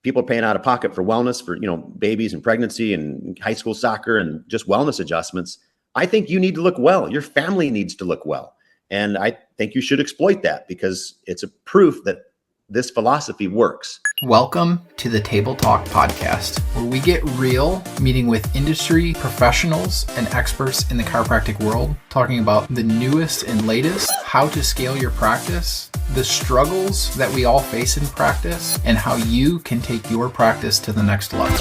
people are paying out of pocket for wellness for, babies and pregnancy and high school soccer and just wellness adjustments. I think you need to look well. Your family needs to look well. And I think you should exploit that because it's a proof that this philosophy works. Welcome to the Table Talk podcast, where we get real, meeting with industry professionals and experts in the chiropractic world, talking about the newest and latest, how to scale your practice, the struggles that we all face in practice, and how you can take your practice to the next level.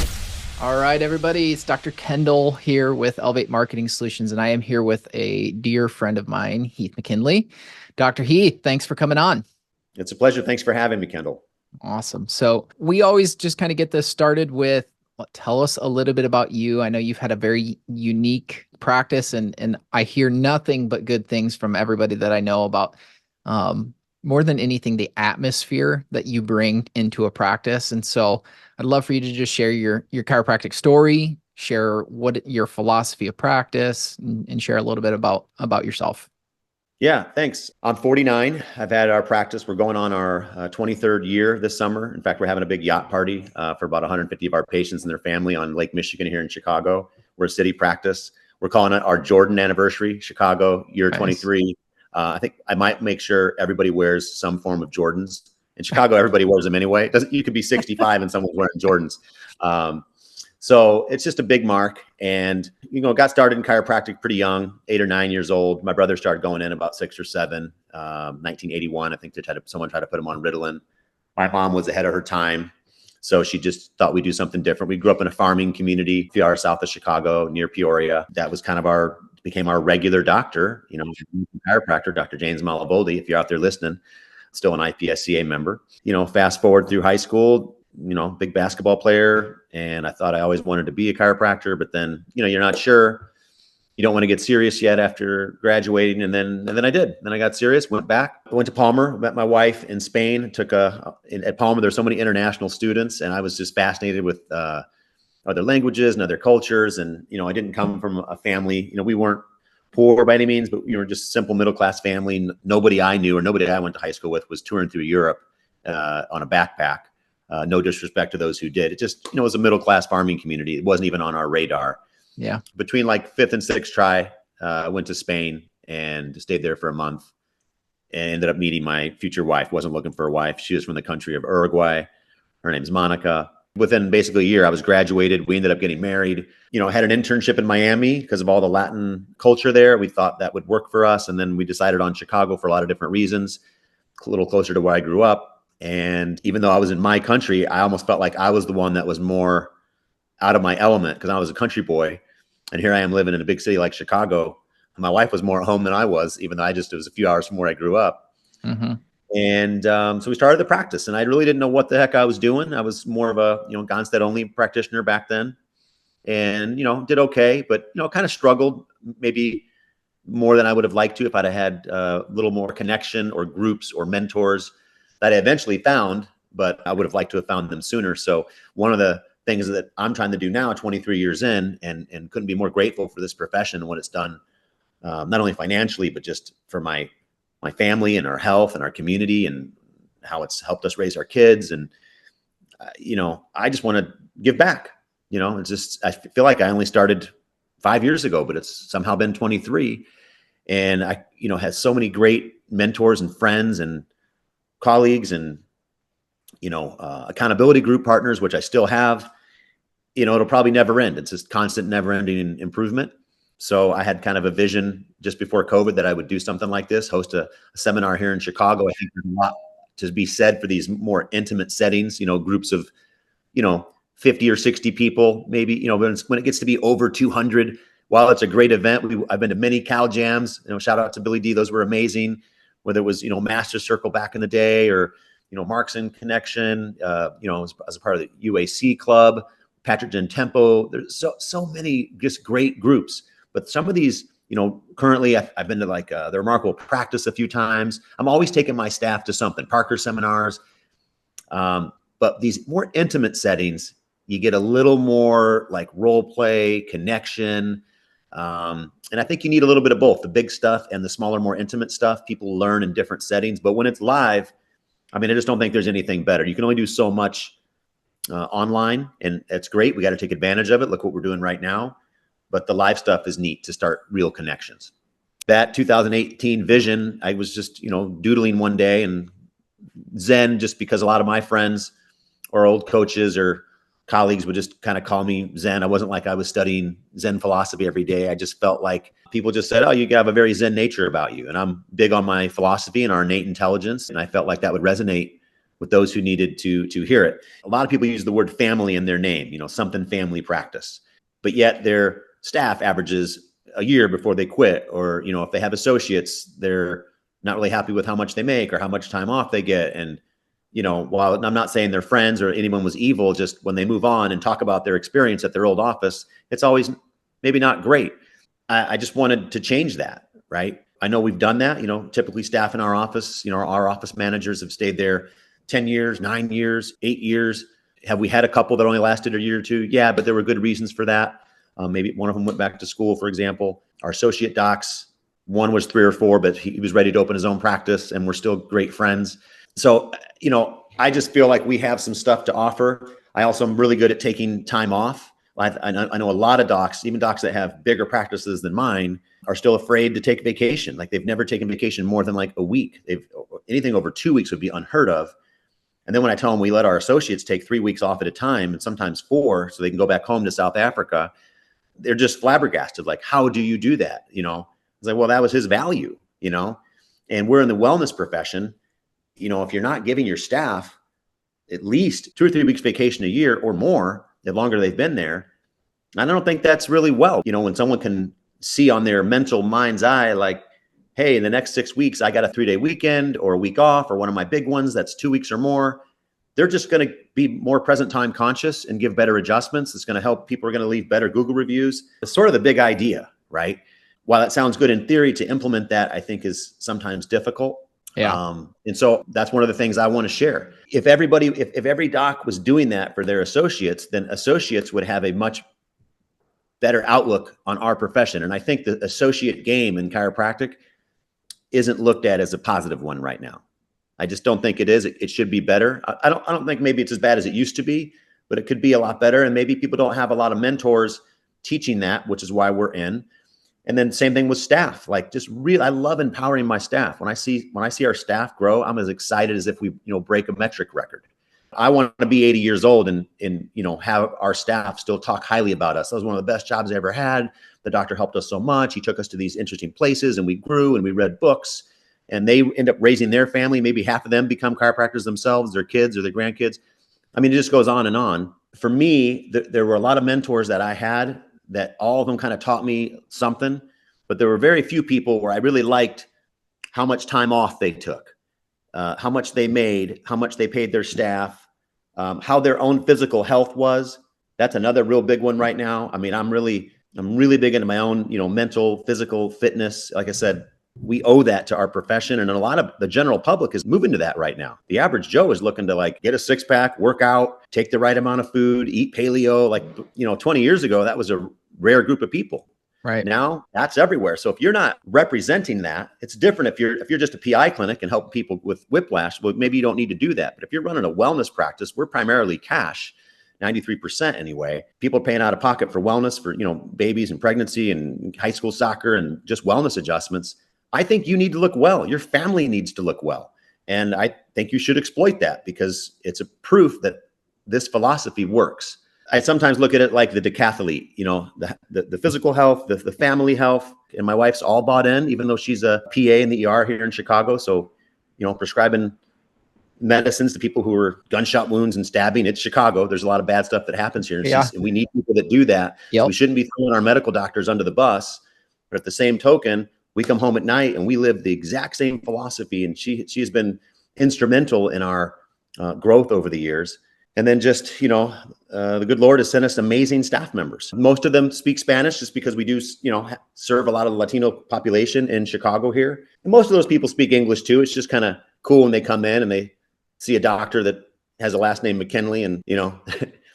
All right, everybody, it's Dr. Kendall here with Elevate Marketing Solutions, and I am here with a dear friend of mine, Heath McKinley. Dr. Heath, thanks for coming on. It's a pleasure. Thanks for having me, Kendall. Awesome. So we always just kind of get this started with, tell us a little bit about you. I know you've had a very unique practice, and I hear nothing but good things from everybody that I know about, more than anything, the atmosphere that you bring into a practice. And so I'd love for you to just share your chiropractic story, share what your philosophy of practice, and share a little bit about yourself. Yeah, thanks. I'm 49. I've had our practice. We're going on our 23rd year this summer. In fact, we're having a big yacht party for about 150 of our patients and their family on Lake Michigan here in Chicago. We're a city practice. We're calling it our Jordan anniversary, Chicago year 23. I think I might make sure everybody wears some form of Jordans. In Chicago, everybody wears them anyway. You could be 65 and someone's wearing Jordans. So it's just a big mark. And, got started in chiropractic pretty young, 8 or 9 years old. My brother started going in about 6 or 7, 1981. I think someone tried to put him on Ritalin. My mom was ahead of her time. So she just thought we'd do something different. We grew up in a farming community, a few hours south of Chicago, near Peoria. That was kind of became our regular doctor, chiropractor, Dr. James Malaboldi, if you're out there listening, still an IPSCA member. Fast forward through high school, big basketball player. And I thought I always wanted to be a chiropractor, but then, you're not sure. You don't want to get serious yet after graduating. And then I did. Then I got serious, went back. I went to Palmer, met my wife in Spain, at Palmer, there's so many international students. And I was just fascinated with other languages and other cultures. And, I didn't come from a family, we weren't poor by any means, but we were just simple middle-class family. Nobody I knew or nobody I went to high school with was touring through Europe on a backpack. No disrespect to those who did. It just, it was a middle-class farming community. It wasn't even on our radar. Yeah. Between like 5th and 6th try, I went to Spain and stayed there for a month and ended up meeting my future wife. Wasn't looking for a wife. She was from the country of Uruguay. Her name's Monica. Within basically a year, I was graduated. We ended up getting married. I had an internship in Miami because of all the Latin culture there. We thought that would work for us. And then we decided on Chicago for a lot of different reasons, a little closer to where I grew up. And even though I was in my country, I almost felt like I was the one that was more out of my element because I was a country boy. And here I am living in a big city like Chicago. My wife was more at home than I was, even though it was a few hours from where I grew up. Mm-hmm. And so we started the practice, and I really didn't know what the heck I was doing. I was more of a, Gonstead only practitioner back then, and, did okay, but, kind of struggled maybe more than I would have liked to if I'd have had a little more connection or groups or mentors that I eventually found, but I would have liked to have found them sooner. So one of the things that I'm trying to do now, 23 years in, and couldn't be more grateful for this profession and what it's done, not only financially, but just for my family and our health and our community and how it's helped us raise our kids. And, I just want to give back, it's just, I feel like I only started 5 years ago, but it's somehow been 23. And I, had so many great mentors and friends and colleagues and, accountability group partners, which I still have. It'll probably never end. It's just constant, never ending improvement. So I had kind of a vision just before COVID that I would do something like this, host a seminar here in Chicago. I think there's a lot to be said for these more intimate settings, groups of, 50 or 60 people, maybe, when it gets to be over 200, while it's a great event, I've been to many Cal Jams, shout out to Billy D. Those were amazing, whether it was, Master Circle back in the day or, Marks in Connection, as a part of the UAC club, Patrick Gentempo. There's so many just great groups. But some of these, currently I've been to the Remarkable Practice a few times. I'm always taking my staff to something, Parker seminars. But these more intimate settings, you get a little more like role play, connection. And I think you need a little bit of both, the big stuff and the smaller, more intimate stuff. People learn in different settings. But when it's live, I just don't think there's anything better. You can only do so much online, and it's great. We got to take advantage of it. Look what we're doing right now. But the live stuff is neat to start real connections. That 2018 vision, I was just, doodling one day and Zen, just because a lot of my friends or old coaches or colleagues would just kind of call me Zen. I wasn't like I was studying Zen philosophy every day. I just felt like people just said, oh, you have a very Zen nature about you. And I'm big on my philosophy and our innate intelligence. And I felt like that would resonate with those who needed to hear it. A lot of people use the word family in their name, something family practice, but yet their staff averages a year before they quit. Or, if they have associates, they're not really happy with how much they make or how much time off they get. And, while I'm not saying they're friends or anyone was evil, just when they move on and talk about their experience at their old office, it's always maybe not great. I just wanted to change that, right? I know we've done that, typically staff in our office, our office managers have stayed there 10 years, 9 years, 8 years. Have we had a couple that only lasted a year or two? Yeah, but there were good reasons for that. Maybe one of them went back to school, for example. Our associate docs, one was 3 or 4, but he was ready to open his own practice, and we're still great friends. So, I just feel like we have some stuff to offer. I also am really good at taking time off. I know a lot of docs, even docs that have bigger practices than mine, are still afraid to take vacation. Like they've never taken vacation more than like a week. Anything over 2 weeks would be unheard of. And then when I tell them we let our associates take 3 weeks off at a time and sometimes 4 so they can go back home to South Africa, they're just flabbergasted. Like, how do you do that? It's like, well, that was his value, and we're in the wellness profession. If you're not giving your staff at least 2 or 3 weeks vacation a year or more, the longer they've been there, I don't think that's really well. When someone can see on their mental mind's eye, like, hey, in the next 6 weeks, I got a 3-day weekend or a week off, or one of my big ones that's 2 weeks or more, they're just going to be more present time conscious and give better adjustments. It's going to help. People are going to leave better Google reviews. It's sort of the big idea, right? While it sounds good in theory, to implement that, I think is sometimes difficult. Yeah. And so that's one of the things I want to share. If every doc was doing that for their associates, then associates would have a much better outlook on our profession. And I think the associate game in chiropractic isn't looked at as a positive one right now. I just don't think it is. It should be better. I don't think maybe it's as bad as it used to be, but it could be a lot better. And maybe people don't have a lot of mentors teaching that, which is why we're in. And then same thing with staff. Like I love empowering my staff. When I see our staff grow, I'm as excited as if we, break a metric record. I want to be 80 years old and have our staff still talk highly about us. That was one of the best jobs I ever had. The doctor helped us so much. He took us to these interesting places and we grew and we read books, and they end up raising their family. Maybe half of them become chiropractors themselves, their kids or their grandkids. I mean, it just goes on and on. For me, there were a lot of mentors that I had that all of them kind of taught me something, but there were very few people where I really liked how much time off they took, how much they made, how much they paid their staff, how their own physical health was. That's another real big one right now. I mean, I'm really big into my own, mental, physical fitness. Like I said, we owe that to our profession, and a lot of the general public is moving to that right now. The average Joe is looking to get a 6-pack, work out, take the right amount of food, eat paleo. 20 years ago, that was a rare group of people. Right now, that's everywhere. So if you're not representing that, it's different. If you're just a PI clinic and helping people with whiplash, well, maybe you don't need to do that. But if you're running a wellness practice, we're primarily cash, 93% anyway. People are paying out of pocket for wellness for babies and pregnancy and high school soccer and just wellness adjustments. I think you need to look well. Your family needs to look well. And I think you should exploit that because it's a proof that this philosophy works. I sometimes look at it like the decathlete, the physical health, the family health. And my wife's all bought in, even though she's a PA in the ER here in Chicago. So, prescribing medicines to people who are gunshot wounds and stabbing. It's Chicago. There's a lot of bad stuff that happens here. And we need people that do that. Yep. We shouldn't be throwing our medical doctors under the bus. But at the same token, we come home at night and we live the exact same philosophy. And she has been instrumental in our growth over the years. And then just, the good Lord has sent us amazing staff members. Most of them speak Spanish just because we do, serve a lot of the Latino population in Chicago here. And most of those people speak English too. It's just kind of cool when they come in and they see a doctor that has a last name McKinley and,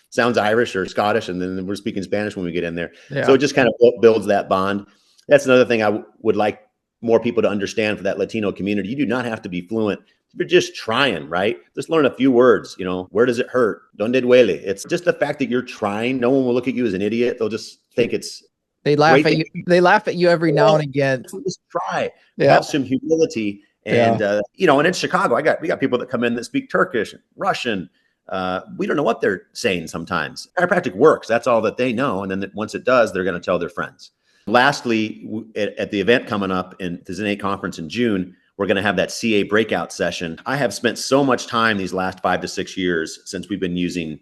sounds Irish or Scottish. And then we're speaking Spanish when we get in there. Yeah. So it just kind of builds that bond. That's another thing I would like more people to understand for that Latino community. You do not have to be fluent to You're just trying, right? Just learn a few words, where does it hurt? Donde duele? It's just the fact that you're trying. No one will look at you as an idiot. They'll just think it's They laugh great at you. They laugh at you every now and again. Just try. Yeah. Have some humility. And, and in Chicago, we got people that come in that speak Turkish, Russian. We don't know what they're saying sometimes. Chiropractic works. That's all that they know. And then once it does, they're going to tell their friends. Lastly, at the event coming up in the Zen 8 conference in June, we're going to have that CA breakout session. I have spent so much time these last 5 to 6 years since we've been using,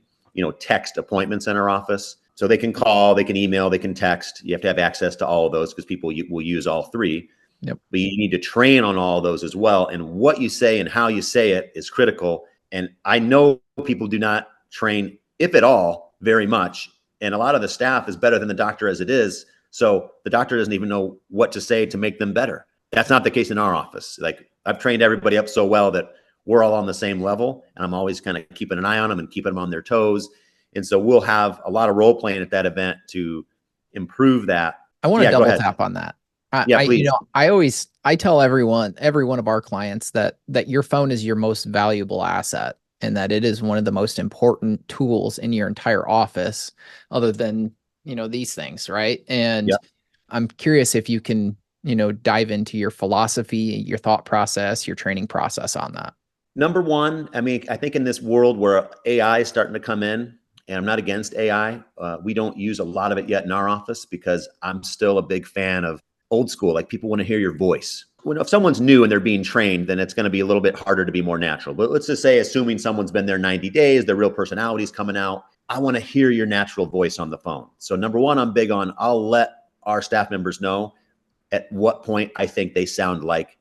text appointments in our office. So they can call, they can email, they can text. You have to have access to all of those because people will use all three. Yep. But you need to train on all of those as well. And what you say and how you say it is critical. And I know people do not train, if at all, very much. And a lot of the staff is better than the doctor as it is. So the doctor doesn't even know what to say to make them better. That's not the case in our office. Like, I've trained everybody up so well that we're all on the same level. And I'm always kind of keeping an eye on them and keeping them on their toes. And so we'll have a lot of role playing at that event to improve that. I want to double tap on that. Please. I tell every one of our clients that your phone is your most valuable asset, and that it is one of the most important tools in your entire office, other than, these things. Right. And I'm curious if you can, dive into your philosophy, your thought process, your training process on that. Number one, I think in this world where AI is starting to come in, and I'm not against AI, we don't use a lot of it yet in our office because I'm still a big fan of old school. Like, people want to hear your voice. If someone's new and they're being trained, then it's going to be a little bit harder to be more natural. But let's just say, assuming someone's been there 90 days, their real personality is coming out. I want to hear your natural voice on the phone. So number one, I'm big on, I'll let our staff members know at what point I think they sound like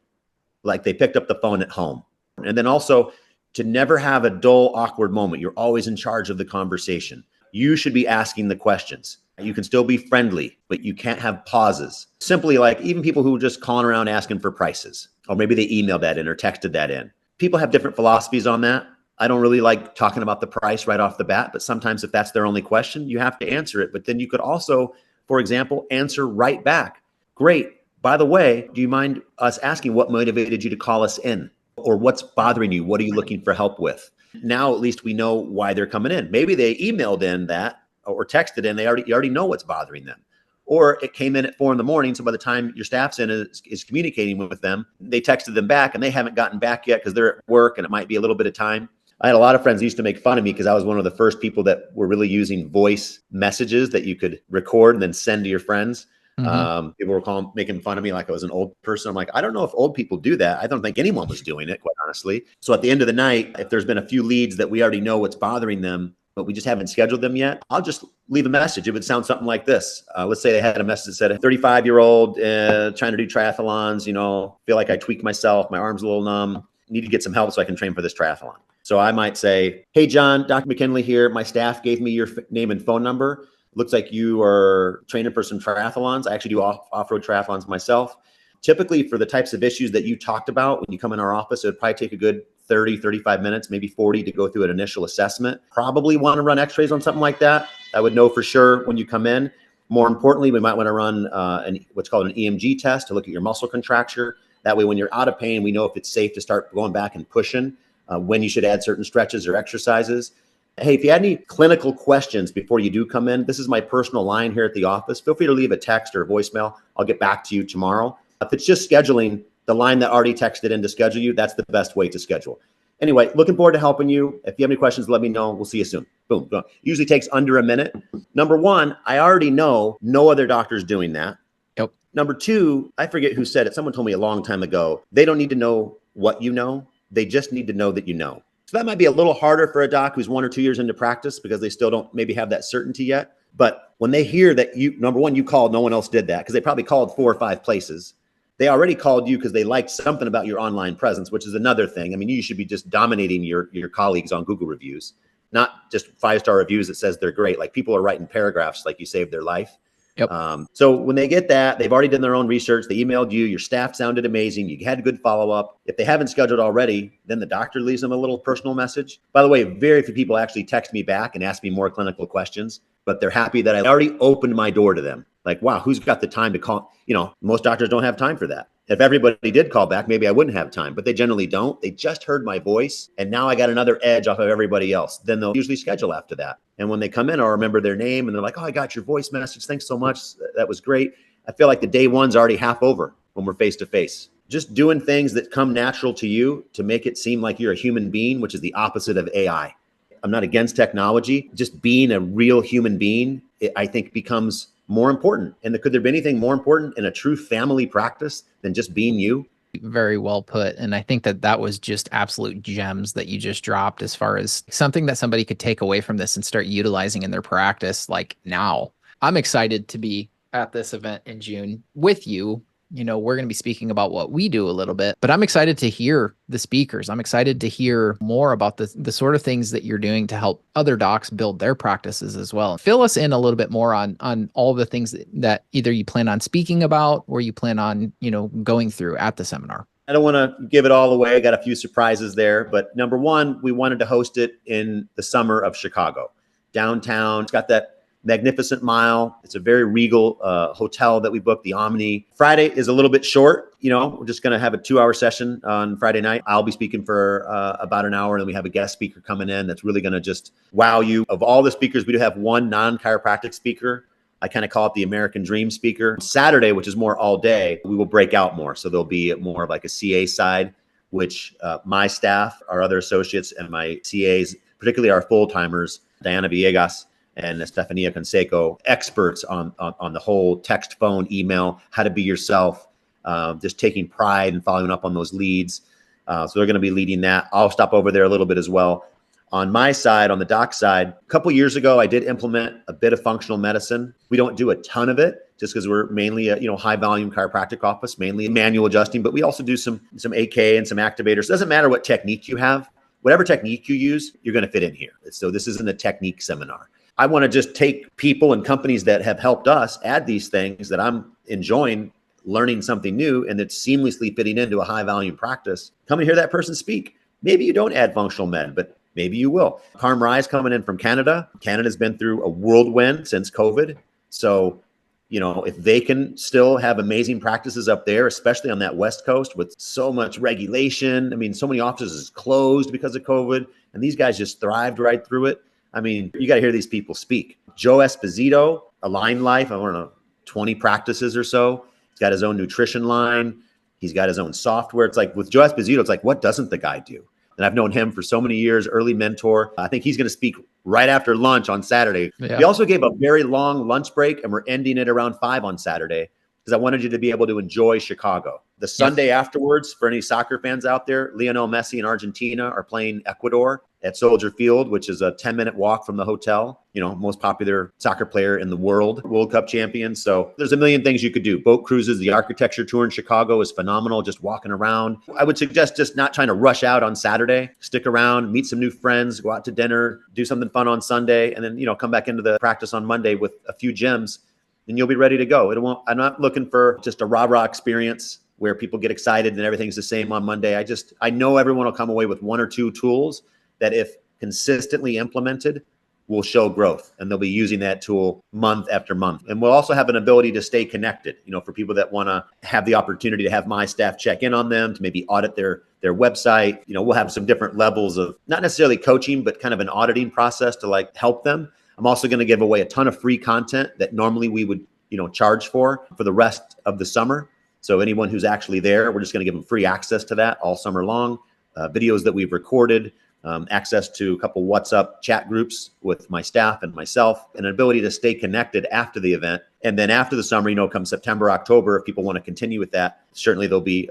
they picked up the phone at home. And then also, to never have a dull, awkward moment. You're always in charge of the conversation. You should be asking the questions. You can still be friendly, but you can't have pauses. Simply, like, even people who are just calling around asking for prices, or maybe they emailed that in or texted that in. People have different philosophies on that. I don't really like talking about the price right off the bat, but sometimes if that's their only question, you have to answer it. But then you could also, for example, answer right back. Great. By the way, do you mind us asking what motivated you to call us in? Or what's bothering you? What are you looking for help with? Now, at least we know why they're coming in. Maybe they emailed in that or texted in. You already know what's bothering them. Or it came in at 4 a.m. So by the time your staff's in is communicating with them, they texted them back and they haven't gotten back yet because they're at work and it might be a little bit of time. I had a lot of friends who used to make fun of me because I was one of the first people that were really using voice messages that you could record and then send to your friends. Mm-hmm. People were making fun of me like I was an old person. I'm like, I don't know if old people do that. I don't think anyone was doing it, quite honestly. So at the end of the night, if there's been a few leads that we already know what's bothering them, but we just haven't scheduled them yet, I'll just leave a message. It would sound something like this. Let's say they had a message that said, a 35-year-old trying to do triathlons, feel like I tweak myself. My arm's a little numb. Need to get some help so I can train for this triathlon. So I might say, hey, John, Dr. McKinley here. My staff gave me your name and phone number. Looks like you are training for some triathlons. I actually do off-road triathlons myself. Typically, for the types of issues that you talked about when you come in our office, it would probably take a good 30, 35 minutes, maybe 40 to go through an initial assessment. Probably want to run x-rays on something like that. I would know for sure when you come in. More importantly, we might want to run what's called an EMG test to look at your muscle contracture. That way, when you're out of pain, we know if it's safe to start going back and pushing, when you should add certain stretches or exercises. Hey, if you had any clinical questions before you do come in, this is my personal line here at the office. Feel free to leave a text or a voicemail. I'll get back to you tomorrow. If it's just scheduling, the line that already texted in to schedule you, that's the best way to schedule. Anyway, looking forward to helping you. If you have any questions, let me know. We'll see you soon. Boom. Usually takes under a minute. Number one, I already know no other doctor's doing that. Yep. Number two, I forget who said it. Someone told me a long time ago, they don't need to know what you know. They just need to know that you know. So that might be a little harder for a doc who's 1 or 2 years into practice because they still don't maybe have that certainty yet. But when they hear that number one, you called, no one else did that because they probably called 4 or 5 places. They already called you because they liked something about your online presence, which is another thing. I mean, you should be just dominating your colleagues on Google reviews, not just 5-star reviews that says they're great. Like, people are writing paragraphs like you saved their life. Yep. So when they get that, they've already done their own research. They emailed you. Your staff sounded amazing. You had good follow-up. If they haven't scheduled already, then the doctor leaves them a little personal message. By the way, very few people actually text me back and ask me more clinical questions, but they're happy that I already opened my door to them. Like, wow, who's got the time to call? Most doctors don't have time for that. If everybody did call back, maybe I wouldn't have time, but they generally don't. They just heard my voice, and now I got another edge off of everybody else. Then they'll usually schedule after that. And when they come in, I'll remember their name, and they're like, "Oh, I got your voice message. Thanks so much. That was great." I feel like the day one's already half over when we're face to face. Just doing things that come natural to you to make it seem like you're a human being, which is the opposite of AI. I'm not against technology. Just being a real human being, I think, becomes more important. And could there be anything more important in a true family practice than just being you? Very well put. And I think that was just absolute gems that you just dropped as far as something that somebody could take away from this and start utilizing in their practice like now. I'm excited to be at this event in June with you. We're going to be speaking about what we do a little bit, but I'm excited to hear the speakers. I'm excited to hear more about the sort of things that you're doing to help other docs build their practices as well. Fill us in a little bit more on all the things that either you plan on speaking about or you plan on, going through at the seminar. I don't want to give it all away. I got a few surprises there, but number one, we wanted to host it in the summer of Chicago, downtown. It's got that magnificent mile. It's a very regal hotel that we booked, the Omni. Friday is a little bit short. We're just going to have a 2-hour session on Friday night. I'll be speaking for about an hour, and then we have a guest speaker coming in that's really going to just wow you. Of all the speakers, we do have one non-chiropractic speaker. I kind of call it the American Dream speaker. Saturday, which is more all day, we will break out more. So there'll be more of like a CA side, which my staff, our other associates, and my CAs, particularly our full-timers, Diana Villegas and Estefania Conseco, experts on the whole text, phone, email, how to be yourself, just taking pride and following up on those leads. So they're going to be leading that. I'll stop over there a little bit as well. On my side, on the doc side, a couple of years ago, I did implement a bit of functional medicine. We don't do a ton of it just because we're mainly a high volume chiropractic office, mainly manual adjusting, but we also do some AK and some activators. It doesn't matter what technique you have. Whatever technique you use, you're going to fit in here. So this isn't a technique seminar. I want to just take people and companies that have helped us add these things that I'm enjoying, learning something new, and it's seamlessly fitting into a high volume practice. Come and hear that person speak. Maybe you don't add functional med, but maybe you will. Carm Rye's coming in from Canada. Canada's been through a whirlwind since COVID. So, if they can still have amazing practices up there, especially on that West Coast with so much regulation. I mean, so many offices closed because of COVID, and these guys just thrived right through it. I mean, you got to hear these people speak. Joe Esposito, Align Life, I don't know, 20 practices or so. He's got his own nutrition line. He's got his own software. It's like with Joe Esposito, it's like, what doesn't the guy do? And I've known him for so many years, early mentor. I think he's going to speak right after lunch on Saturday. Yeah. We also gave a very long lunch break, and we're ending it around 5 on Saturday because I wanted you to be able to enjoy Chicago. The Sunday afterwards, for any soccer fans out there, Lionel Messi and Argentina are playing Ecuador at Soldier Field, which is a 10-minute walk from the hotel. Most popular soccer player in the world, World Cup champion. So there's a million things you could do. Boat cruises, the architecture tour in Chicago is phenomenal, just walking around. I would suggest just not trying to rush out on Saturday. Stick around, meet some new friends, go out to dinner, do something fun on Sunday, and then, come back into the practice on Monday with a few gems, and you'll be ready to go. I'm not looking for just a rah-rah experience where people get excited and everything's the same on Monday. I know everyone will come away with 1 or 2 tools that, if consistently implemented, will show growth, and they'll be using that tool month after month. And we'll also have an ability to stay connected, for people that want to have the opportunity to have my staff check in on them, to maybe audit their website. We'll have some different levels of not necessarily coaching, but kind of an auditing process to help them. I'm also going to give away a ton of free content that normally we would, charge for the rest of the summer. So anyone who's actually there, we're just going to give them free access to that all summer long. Videos that we've recorded, access to a couple WhatsApp chat groups with my staff and myself, and an ability to stay connected after the event. And then after the summer, come September, October, if people want to continue with that, certainly there'll be,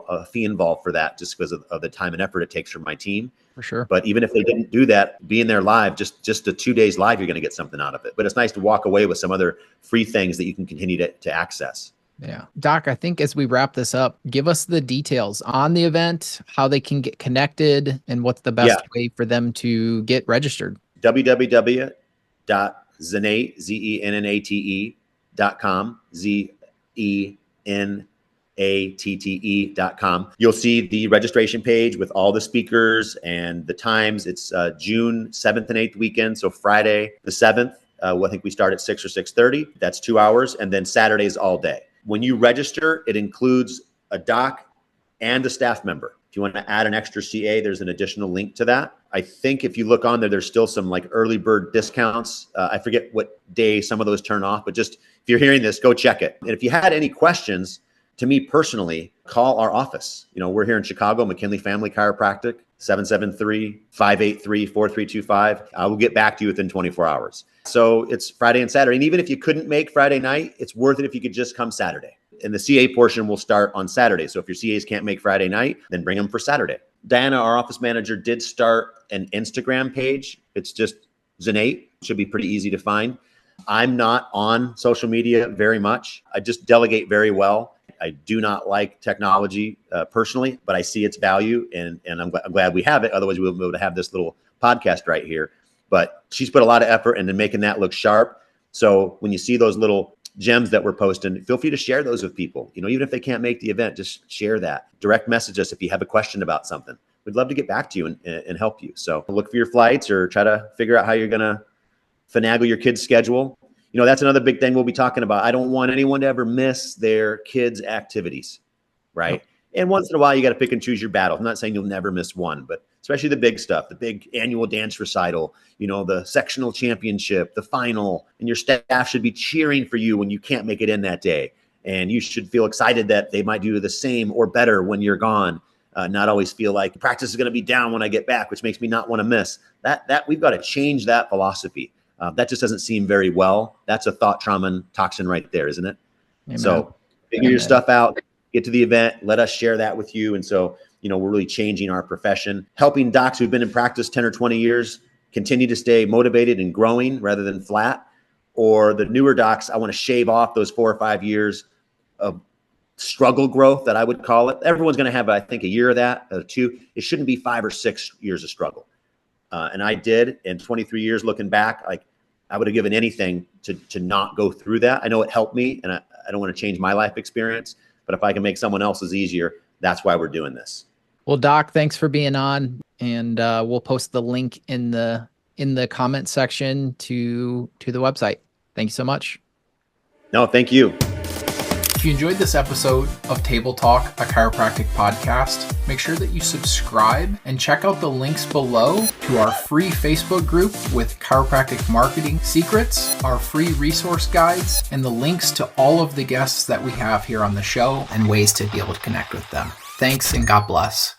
a fee involved for that just because of the time and effort it takes from my team. For sure. But even if they didn't do that, being there live, just the 2 days live, you're going to get something out of it. But it's nice to walk away with some other free things that you can continue to access. Yeah. Doc, I think as we wrap this up, give us the details on the event, how they can get connected, and what's the best way for them to get registered. www.zenatte.com, zenatte.com. You'll see the registration page with all the speakers and the times. It's June 7th and 8th weekend. So Friday the 7th, I think we start at 6 or 6:30. That's 2 hours. And then Saturdays all day. When you register, it includes a doc and a staff member. If you want to add an extra CA, there's an additional link to that. I think if you look on there, there's still some like early bird discounts. I forget what day some of those turn off, but just if you're hearing this, go check it. And if you had any questions, to me personally, call our office. We're here in Chicago, McKinley Family Chiropractic, 773-583-4325. I will get back to you within 24 hours. So it's Friday and Saturday. And even if you couldn't make Friday night, it's worth it if you could just come Saturday. And the CA portion will start on Saturday. So if your CAs can't make Friday night, then bring them for Saturday. Diana, our office manager, did start an Instagram page. It's just Zanate. It should be pretty easy to find. I'm not on social media very much. I just delegate very well. I do not like technology personally, but I see its value, and I'm glad we have it. Otherwise, we wouldn't be able to have this little podcast right here. But she's put a lot of effort into making that look sharp. So when you see those little gems that we're posting, feel free to share those with people. Even if they can't make the event, just share that. Direct message us if you have a question about something. We'd love to get back to you and help you. So look for your flights or try to figure out how you're going to finagle your kids' schedule. That's another big thing we'll be talking about. I don't want anyone to ever miss their kids' activities, right? Yep. And once in a while, you got to pick and choose your battles. I'm not saying you'll never miss one, but especially the big stuff, the big annual dance recital, the sectional championship, the final, and your staff should be cheering for you when you can't make it in that day. And you should feel excited that they might do the same or better when you're gone. Not always feel like practice is going to be down when I get back, which makes me not want to miss. That we've got to change that philosophy. That just doesn't seem very well. That's a thought trauma and toxin right there, isn't it? Amen. So figure your stuff out, get to the event, let us share that with you. And so, we're really changing our profession, helping docs who've been in practice 10 or 20 years continue to stay motivated and growing rather than flat. Or the newer docs, I want to shave off those 4 or 5 years of struggle growth, that I would call it. Everyone's going to have, I think, a year of that, 2. It shouldn't be 5 or 6 years of struggle. And I did, in 23 years looking back, I would have given anything to not go through that. I know it helped me, and I don't want to change my life experience, but if I can make someone else's easier, that's why we're doing this. Well, Doc, thanks for being on, and we'll post the link in the comment section to the website. Thank you so much. No, thank you. If you enjoyed this episode of Table Talk, a chiropractic podcast, make sure that you subscribe and check out the links below to our free Facebook group with chiropractic marketing secrets, our free resource guides, and the links to all of the guests that we have here on the show and ways to be able to connect with them. Thanks and God bless.